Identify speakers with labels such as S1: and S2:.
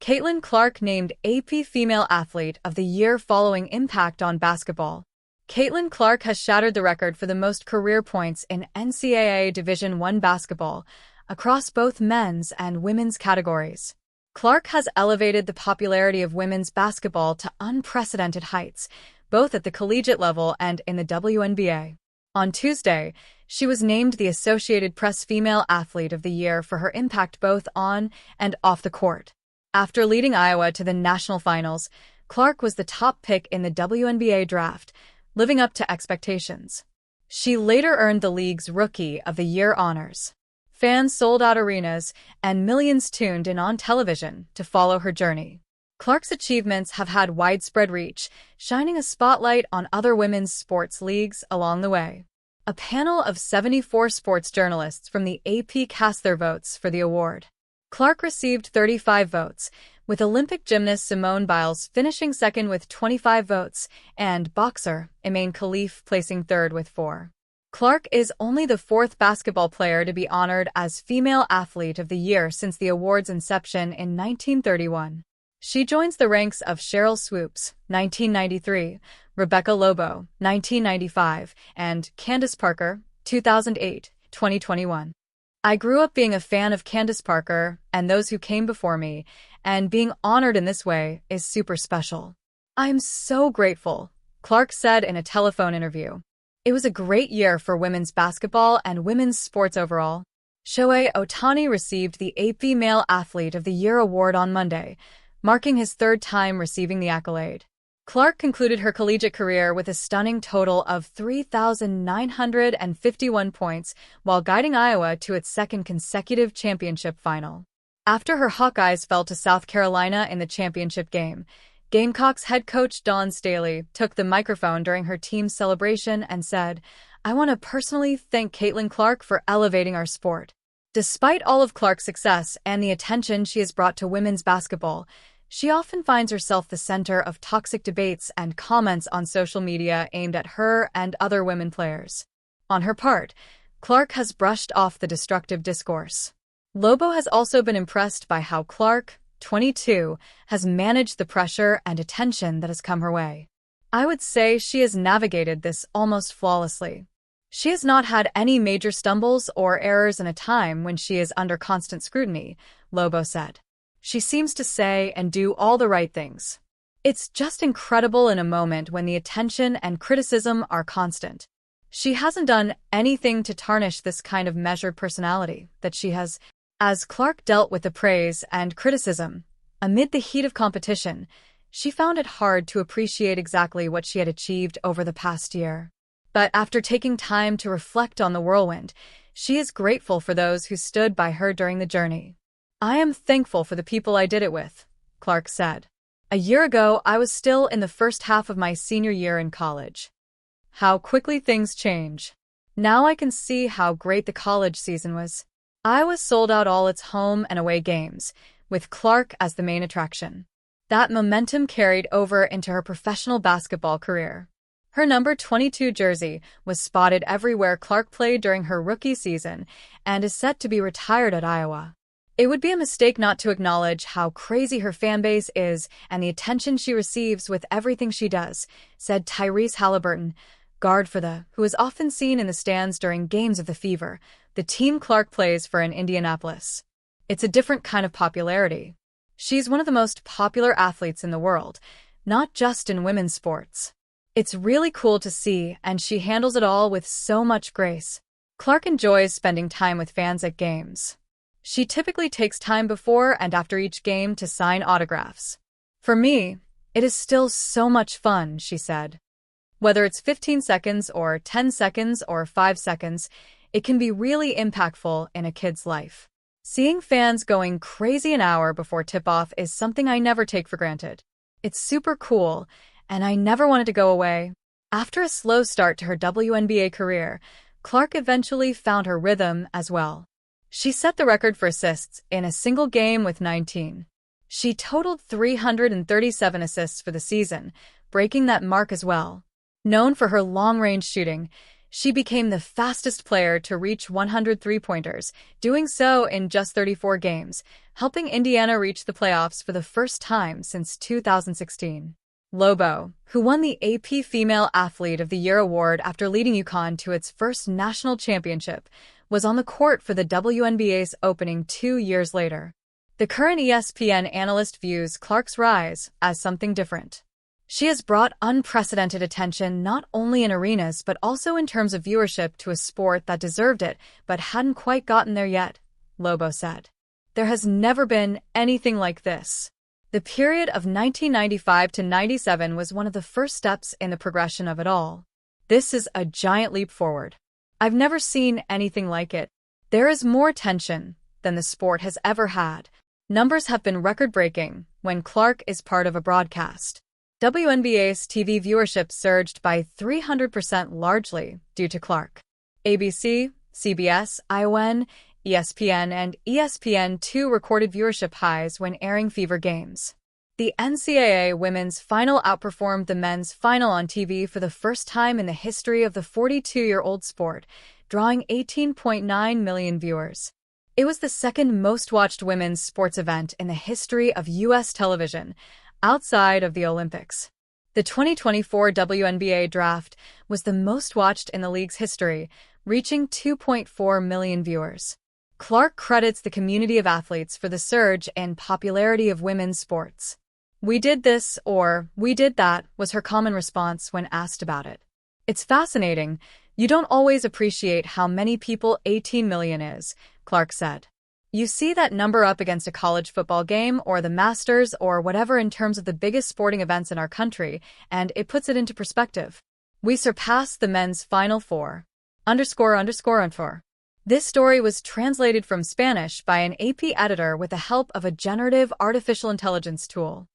S1: Caitlin Clark named AP Female Athlete of the Year following impact on basketball. Caitlin Clark has shattered the record for the most career points in NCAA Division I basketball across both men's and women's categories. Clark has elevated the popularity of women's basketball to unprecedented heights, both at the collegiate level and in the WNBA. On Tuesday, she was named the Associated Press Female Athlete of the Year for her impact both on and off the court. After leading Iowa to the national finals, Clark was the top pick in the WNBA draft, living up to expectations. She later earned the league's Rookie of the Year honors. Fans sold out arenas, and millions tuned in on television to follow her journey. Clark's achievements have had widespread reach, shining a spotlight on other women's sports leagues along the way. A panel of 74 sports journalists from the AP cast their votes for the award. Clark received 35 votes, with Olympic gymnast Simone Biles finishing second with 25 votes, and boxer Imane Khalif placing third with 4. Clark is only the fourth basketball player to be honored as Female Athlete of the Year since the award's inception in 1931. She joins the ranks of Sheryl Swoopes, 1993, Rebecca Lobo, 1995, and Candace Parker, 2008, 2021. I grew up being a fan of Candace Parker and those who came before me, and being honored in this way is super special. I'm so grateful, Clark said in a telephone interview. It was a great year for women's basketball and women's sports overall. Shohei Ohtani received the AP Male Athlete of the Year award on Monday, marking his third time receiving the accolade. Clark concluded her collegiate career with a stunning total of 3,951 points while guiding Iowa to its second consecutive championship final. After her Hawkeyes fell to South Carolina in the championship game, Gamecocks head coach Dawn Staley took the microphone during her team's celebration and said, "I want to personally thank Caitlin Clark for elevating our sport." Despite all of Clark's success and the attention she has brought to women's basketball, she often finds herself the center of toxic debates and comments on social media aimed at her and other women players. On her part, Clark has brushed off the destructive discourse. Lobo has also been impressed by how Clark, 22, has managed the pressure and attention that has come her way. "I would say she has navigated this almost flawlessly. She has not had any major stumbles or errors in a time when she is under constant scrutiny," Lobo said. "She seems to say and do all the right things. It's just incredible in a moment when the attention and criticism are constant. She hasn't done anything to tarnish this kind of measured personality that she has." As Clark dealt with the praise and criticism, amid the heat of competition, she found it hard to appreciate exactly what she had achieved over the past year. But after taking time to reflect on the whirlwind, she is grateful for those who stood by her during the journey. "I am thankful for the people I did it with," Clark said. "A year ago, I was still in the first half of my senior year in college. How quickly things change. Now I can see how great the college season was. Iowa sold out all its home and away games, with Clark as the main attraction. That momentum carried over into her professional basketball career. Her number 22 jersey was spotted everywhere Clark played during her rookie season and is set to be retired at Iowa. It would be a mistake not to acknowledge how crazy her fan base is and the attention she receives with everything she does," said Tyrese Halliburton, guard for who is often seen in the stands during games of the Fever, the team Clark plays for in Indianapolis. "It's a different kind of popularity. She's one of the most popular athletes in the world, not just in women's sports. It's really cool to see, and she handles it all with so much grace." Clark enjoys spending time with fans at games. She typically takes time before and after each game to sign autographs. "For me, it is still so much fun," she said. "Whether it's 15 seconds or 10 seconds or 5 seconds, it can be really impactful in a kid's life. Seeing fans going crazy an hour before tip-off is something I never take for granted. It's super cool, and I never want it to go away." After a slow start to her WNBA career, Clark eventually found her rhythm as well. She set the record for assists in a single game with 19. She totaled 337 assists for the season, breaking that mark as well. Known for her long-range shooting, she became the fastest player to reach 100 three-pointers, doing so in just 34 games, helping Indiana reach the playoffs for the first time since 2016. Lobo, who won the AP Female Athlete of the Year award after leading UConn to its first national championship, was on the court for the WNBA's opening 2 years later. The current ESPN analyst views Clark's rise as something different. She has brought unprecedented attention not only in arenas but also in terms of viewership to a sport that deserved it but hadn't quite gotten there yet, Lobo said. There has never been anything like this. The period of 1995 to 97 was one of the first steps in the progression of it all. This is a giant leap forward. I've never seen anything like it. There is more tension than the sport has ever had. Numbers have been record-breaking when Clark is part of a broadcast. WNBA's TV viewership surged by 300% largely due to Clark. ABC, CBS, ION, ESPN, and ESPN2 recorded viewership highs when airing Fever games. The NCAA women's final outperformed the men's final on TV for the first time in the history of the 42-year-old sport, drawing 18.9 million viewers. It was the second most-watched women's sports event in the history of U.S. television, outside of the Olympics. The 2024 WNBA draft was the most watched in the league's history, reaching 2.4 million viewers. Clark credits the community of athletes for the surge in popularity of women's sports. "We did this," or "we did that," was her common response when asked about it. "It's fascinating. You don't always appreciate how many people 18 million is," Clark said. "You see that number up against a college football game or the Masters or whatever in terms of the biggest sporting events in our country, and it puts it into perspective. We surpassed the men's Final Four. ____. This story was translated from Spanish by an AP editor with the help of a generative artificial intelligence tool.